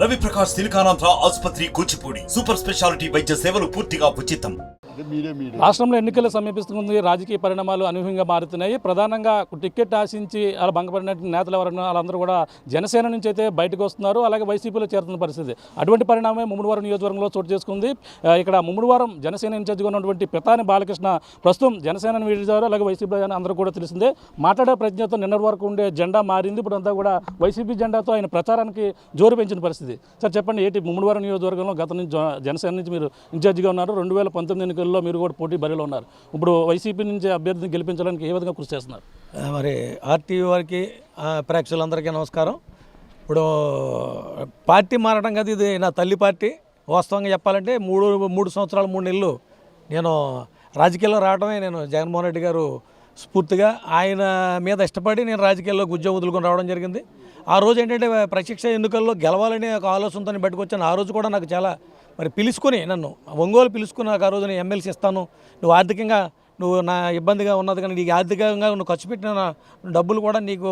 రవి ప్రకాష్ సిలికానాంధ్ర ఆసుపత్రి Kuchipudi super speciality వైద్య సేవలు పూర్తిగా ఉచితం. రాష్ట్రంలో ఎన్నికలు సమీపిస్తుంది. రాజకీయ పరిణామాలు అనూహ్యంగా మారుతున్నాయి. ప్రధానంగా టికెట్ ఆశించి అలా భంగపడిన నేతలు ఎవరన్నా వాళ్ళందరూ కూడా జనసేన నుంచి అయితే బయటకు వస్తున్నారు. అలాగే వైసీపీలో చేరుతున్న పరిస్థితి. అటువంటి పరిణామమే ముమ్మడివారం నియోజకవర్గంలో చోటు చేసుకుంది. ఇక్కడ ముమ్మడివారం జనసేన ఇన్ఛార్జిగా ఉన్నటువంటి పితాని బాలకృష్ణ ప్రస్తుతం జనసేనను వీడిచారు. అలాగే వైసీపీ అందరూ కూడా తెలిసిందే. మాట్లాడే ప్రజ్ఞతో నిన్నటి వరకు ఉండే జెండా మారింది. ఇప్పుడు అంతా కూడా వైసీపీ జెండాతో ఆయన ప్రచారానికి జోరు పెంచిన పరిస్థితి. సార్ చెప్పండి, ఏంటి ముమ్మడివారం నియోజకవర్గంలో గత నుంచి జనసేన నుంచి మీరు ఇన్ఛార్జిగా ఉన్నారు. 2019 ఎన్నికల్లో మీరు కూడా పోటీ బరిలో ఉన్నారు. ఇప్పుడు వైసీపీ నుంచి అభ్యర్థిని గెలిపించడానికి ఏ విధంగా కృషి చేస్తున్నారు? మరి ఆర్టీవీ వారికి ప్రేక్షకులందరికీ నమస్కారం. ఇప్పుడు పార్టీ మారడం కదా, ఇది నా తల్లి పార్టీ. వాస్తవంగా చెప్పాలంటే మూడు సంవత్సరాలు 3 నెలలు నేను రాజకీయాల్లో రావడమే. నేను జగన్మోహన్ రెడ్డి గారు స్ఫూర్తిగా ఆయన మీద ఇష్టపడి నేను రాజకీయాల్లో ఉద్యోగం వదులుకొని రావడం జరిగింది. ఆ రోజు ఏంటంటే ప్రత్యక్ష ఎన్నికల్లో గెలవాలనే ఒక ఆలోచనతో బయటకు ఆ రోజు కూడా నాకు చాలా మరి పిలుచుకొని నన్ను ఒంగోలు పిలుచుకుని నాకు ఆ రోజు నేను ఎమ్మెల్సీ ఇస్తాను, నువ్వు ఆర్థికంగా నువ్వు నా ఇబ్బందిగా ఉన్నది కానీ నీకు ఆర్థికంగా నువ్వు ఖర్చు పెట్టిన డబ్బులు కూడా నీకు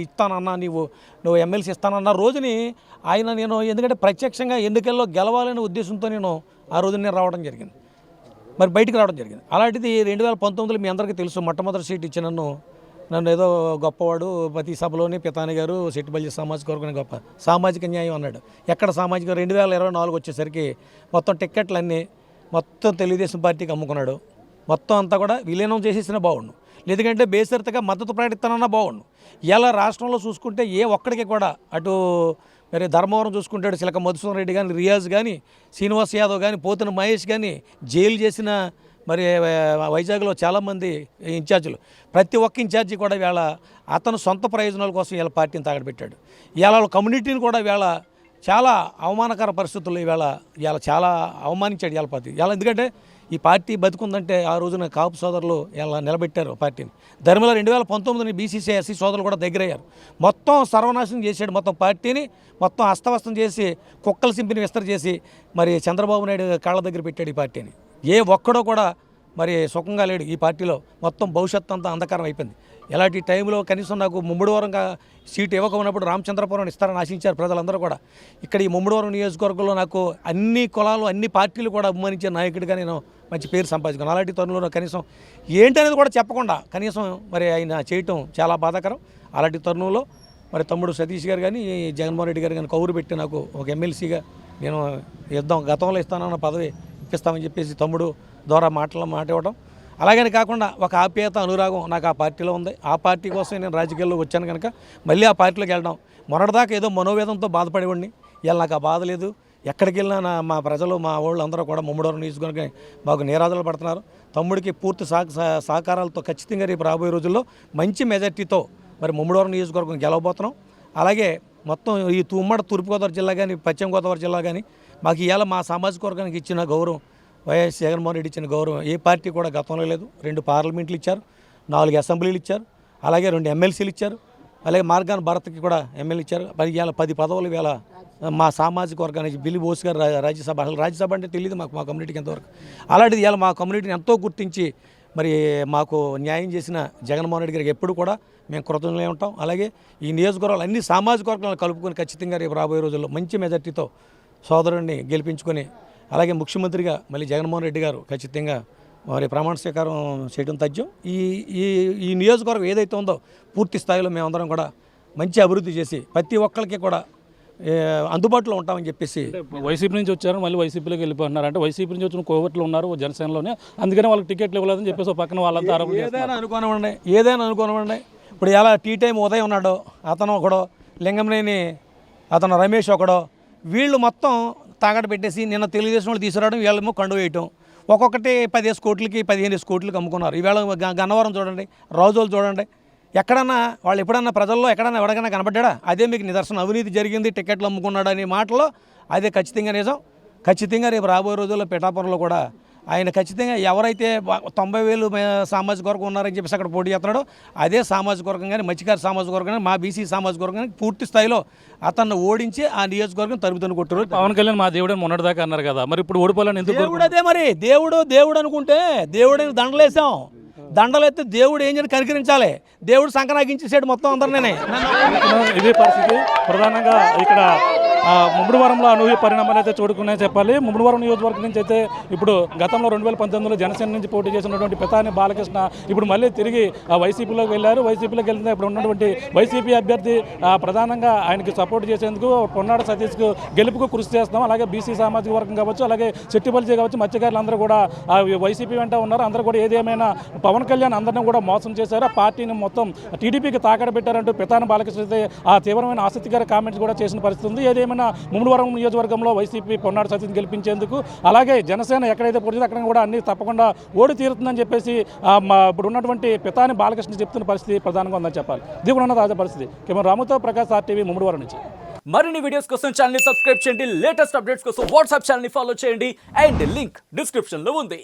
ఇస్తానన్నా, నువ్వు ఎమ్మెల్సీ ఇస్తానన్న రోజుని ఆయన నేను ఎందుకంటే ప్రత్యక్షంగా ఎన్నికల్లో గెలవాలనే ఉద్దేశంతో నేను ఆ రోజు నేను రావడం జరిగింది, మరి బయటికి రావడం జరిగింది. అలాంటిది 2019లో మీ అందరికీ తెలుసు, మొట్టమొదటి సీట్ ఇచ్చి నన్ను ఏదో గొప్పవాడు ప్రతి సభలోని పితాని గారు సెట్టిపల్లి సామాజిక వర్గం గొప్ప సామాజిక న్యాయం అన్నాడు. ఎక్కడ సామాజిక 2024 వచ్చేసరికి మొత్తం టిక్కెట్లన్నీ మొత్తం తెలుగుదేశం పార్టీకి అమ్ముకున్నాడు. మొత్తం అంతా కూడా విలీనం చేసేసినా బాగుండు, లేదంటే బేసరితగా మద్దతు ప్రకటిస్తానన్నా బాగుండు. ఇలా రాష్ట్రంలో చూసుకుంటే ఏ ఒక్కడికి కూడా అటు మరి ధర్మవరం చూసుకుంటాడు చిలక మధుసూదన్ రెడ్డి కానీ, రియాజ్ కానీ, శ్రీనివాస్ యాదవ్ కానీ, పోతున్న మహేష్ కానీ, జైలు చేసిన మరి వైజాగ్లో చాలామంది ఇన్ఛార్జీలు, ప్రతి ఒక్క ఇన్ఛార్జి కూడా వేళ అతను సొంత ప్రయోజనాల కోసం వీళ్ళ పార్టీని తాగడబెట్టాడు. ఇవాళ కమ్యూనిటీని కూడా వేళ చాలా అవమానకర పరిస్థితుల్లో ఇవాళ చాలా అవమానించాడు ఇవాళ పార్టీ. ఇలా ఎందుకంటే ఈ పార్టీ బతుకుందంటే ఆ రోజున కాపు సోదరులు ఇలా నిలబెట్టారు పార్టీని. ధర్మల 2019 బీసీసీ ఎస్సీ సోదరులు కూడా దగ్గరయ్యారు. మొత్తం సర్వనాశనం చేశాడు, మొత్తం పార్టీని మొత్తం అస్తవ్యస్తం చేసి కుక్కల సింపిని విస్తర చేసి మరి చంద్రబాబు నాయుడు కాళ్ళ దగ్గర పెట్టాడు ఈ పార్టీని. ఏ ఒక్కడో కూడా మరి సుఖంగా లేడు ఈ పార్టీలో. మొత్తం భవిష్యత్తు అంతా అంధకారం అయిపోయింది. ఇలాంటి టైంలో కనీసం నాకు ముమ్మడివారంగా సీటు ఇవ్వకపోయినప్పుడు రామచంద్రపురం ఇస్తారని ఆశించారు ప్రజలందరూ కూడా. ఇక్కడ ఈ ముమ్మడివారం నియోజకవర్గంలో నాకు అన్ని కులాలు అన్ని పార్టీలు కూడా అభిమానించే నాయకుడిగా నేను మంచి పేరు సంపాదించుకున్నాను. అలాంటి తరుణంలో కనీసం ఏంటనేది కూడా చెప్పకుండా కనీసం మరి ఆయన చేయటం చాలా బాధాకరం. అలాంటి తరుణంలో మరి తమ్ముడు సతీష్ గారు కానీ జగన్మోహన్ రెడ్డి గారు కానీ కౌరు పెట్టి నాకు ఒక ఎమ్మెల్సీగా నేను గతంలో ఇస్తానన్న పదవి ఇప్పిస్తామని చెప్పేసి తమ్ముడు ద్వారా మాట ఇవ్వడం. అలాగని కాకుండా ఒక ఆప్యాయత అనురాగం నాకు ఆ పార్టీలో ఉంది. ఆ పార్టీ కోసం నేను రాజకీయాల్లో వచ్చాను కనుక మళ్ళీ ఆ పార్టీలోకి వెళ్ళడం. మొన్నటిదాకా ఏదో మనోవేదంతో బాధపడేవాడిని, ఇలా నాకు ఆ బాధ లేదు. ఎక్కడికి వెళ్ళినా మా ప్రజలు మా వాళ్ళు అందరూ కూడా ముమ్మడివారం నియోజకవర్గం మాకు నీరాజలు పడుతున్నారు. తమ్ముడికి పూర్తి సహకారాలతో ఖచ్చితంగా రేపు రాబోయే రోజుల్లో మంచి మెజార్టీతో మరి ముమ్మడివారం నియోజకవర్గం గెలవబోతున్నాం. అలాగే మొత్తం ఈ ఉమ్మడి తూర్పుగోదావరి జిల్లా కానీ పశ్చిమ గోదావరి జిల్లా కానీ మాకు ఇవాళ మా సామాజిక వర్గానికి ఇచ్చిన గౌరవం, వైఎస్ జగన్మోహన్ రెడ్డి ఇచ్చిన గౌరవం ఏ పార్టీ కూడా గతంలో లేదు. 2 పార్లమెంట్లు ఇచ్చారు, 4 అసెంబ్లీలు ఇచ్చారు, అలాగే 2 ఎమ్మెల్సీలు ఇచ్చారు, అలాగే మార్గాన్ భరత్కి కూడా ఎమ్మెల్యే ఇచ్చారు. ఇవాళ 10 పదవులు ఇవాళ మా సామాజిక వర్గానికి బిల్లి బోస్ గారు రాజ్యసభ, అసలు రాజ్యసభ అంటే తెలియదు మా కమ్యూనిటీకి ఎంతవరకు. అలాంటిది ఇవాళ మా కమ్యూనిటీని ఎంతో గుర్తించి మరి మాకు న్యాయం చేసిన జగన్మోహన్ రెడ్డి గారికి ఎప్పుడు కూడా మేము కృతజ్ఞులై ఉంటాం. అలాగే ఈ నియోజకవర్గాలు అన్ని సామాజిక వర్గాలను కలుపుకొని ఖచ్చితంగా రేపు రాబోయే రోజుల్లో మంచి మెజార్టీతో సోదరుడిని గెలిపించుకొని అలాగే ముఖ్యమంత్రిగా మళ్ళీ జగన్మోహన్ రెడ్డి గారు ఖచ్చితంగా మరి ప్రమాణ స్వీకారం చేయడం తథ్యం. ఈ నియోజకవర్గం ఏదైతే ఉందో పూర్తి స్థాయిలో మేమందరం కూడా మంచి అభివృద్ధి చేసి ప్రతి ఒక్కరికి కూడా అందుబాటులో ఉంటామని చెప్పేసి. వైసీపీ నుంచి వచ్చారు, మళ్ళీ వైసీపీలోకి వెళ్ళిపోతున్నారు. అంటే వైసీపీ నుంచి వచ్చిన కోవట్లు ఉన్నారు జనసేనలోనే, అందుకనే వాళ్ళకి టికెట్లు ఇవ్వలేదని చెప్పేసి పక్కన వాళ్ళంతా ఏదైనా అనుకోనివ్వండి. ఇప్పుడు ఎలా టీ టైం ఉదయం ఉన్నాడో అతను ఒకడో, లింగంనేని అతను రమేష్ ఒకడో, వీళ్ళు మొత్తం తాగట పెట్టేసి నిన్న తెలుగుదేశం వాళ్ళు తీసుకురావడం, వీళ్ళేమో కండు వేయటం. ఒక్కొక్కటి 10 కోట్లకి 15 కోట్లకి అమ్ముకున్నారు. ఈవేళ గన్నవరం చూడండి, రాజోలు చూడండి, ఎక్కడన్నా వాళ్ళు ఎప్పుడన్నా ప్రజల్లో ఎక్కడన్నా ఎవరికైనా కనబడ్డా అదే మీకు నిదర్శనం. అవినీతి జరిగింది, టికెట్లు అమ్ముకున్నాడు అనే మాటలో అదే ఖచ్చితంగా నిజం. ఖచ్చితంగా రేపు రాబోయే రోజుల్లో పిఠాపురంలో కూడా ఆయన ఖచ్చితంగా ఎవరైతే 90,000 సామాజిక వర్గం ఉన్నారని చెప్పేసి అక్కడ పోటీ చేస్తున్నాడో అదే సామాజిక వర్గం కానీ, మత్స్యకార సామాజిక వర్గం కానీ, మా బీసీ సామాజిక వర్గం కానీ పూర్తి స్థాయిలో అతన్ని ఓడించి ఆ నియోజకవర్గం తరుగుతను కొట్టారు. పవన్ కళ్యాణ్ మా దేవుడే మొన్నటిదాకా అన్నారు కదా, మరి ఇప్పుడు ఓడిపోవాలని ఎందుకు? దేవుడు అదే మరి దేవుడు అనుకుంటే దేవుడిని దండలేసాం. దండలెత్తి దేవుడు ఏం చేయాలి, కనికరించాలి. దేవుడు సంకనాగించేసాడు మొత్తం అందరినీ. ఇదే పరిస్థితి. ప్రధానంగా ఇక్కడ ముమ్మడివరంలో అనూహ్య పరిణామాలు అయితే చూడుకున్నాయని చెప్పాలి. ముమ్మడివరం నియోజకవర్గం నుంచి అయితే ఇప్పుడు గతంలో 2019లో జనసేన నుంచి పోటీ చేసినటువంటి పితాని బాలకృష్ణ ఇప్పుడు మళ్ళీ తిరిగి వైసీపీలోకి వెళ్ళారు. వైసీపీలోకి వెళ్తే ఇప్పుడు ఉన్నటువంటి వైసీపీ అభ్యర్థి ప్రధానంగా ఆయనకి సపోర్ట్ చేసేందుకు పొన్నాడ సతీష్కు గెలుపుకు కృషి చేస్తాం. అలాగే బీసీ సామాజిక వర్గం కావచ్చు, అలాగే చెట్టిపల్లి కావచ్చు, మత్స్యకారులు అందరూ కూడా వైసీపీ వెంట ఉన్నారు. అందరూ కూడా ఏదేమైనా పవన్ కళ్యాణ్ అందరినీ కూడా మోసం చేశారు, ఆ పార్టీని మొత్తం టీడీపీకి తాకడ పెట్టారంటూ పితాని బాలకృష్ణ అయితే ఆ తీవ్రమైన ఆసక్తికర కామెంట్స్ కూడా చేసిన పరిస్థితి ఉంది. ఏదేమైనా ముమ్మడివరం నియోజకవర్గంలో వైసీపీ పొన్నాడ సతీష్ని గెలిపించేందుకు, అలాగే జనసేన ఎక్కడైతే పోటీ అక్కడ కూడా అన్ని తప్పకుండా ఓడి తీరుతుందని చెప్పేసి ఇప్పుడు ఉన్నటువంటి పితాని బాలకృష్ణ చెప్తున్న పరిస్థితి ప్రధానంగా ఉందని చెప్పాలి. ఇది కూడా ఉన్న తాజా పరిస్థితి. కెమెరా రాముతో ప్రకాష్, RTV, ముమ్మడివరం నుంచి. మరిన్ని వీడియోస్ కోసం ఛానల్ ని సబ్స్క్రైబ్ చేయండి. లేటెస్ట్ అప్డేట్స్ కోసం వాట్సాప్ ఛానల్ ని ఫాలో చేయండి. అండ్ లింక్ డిస్క్రిప్షన్ లో ఉంది.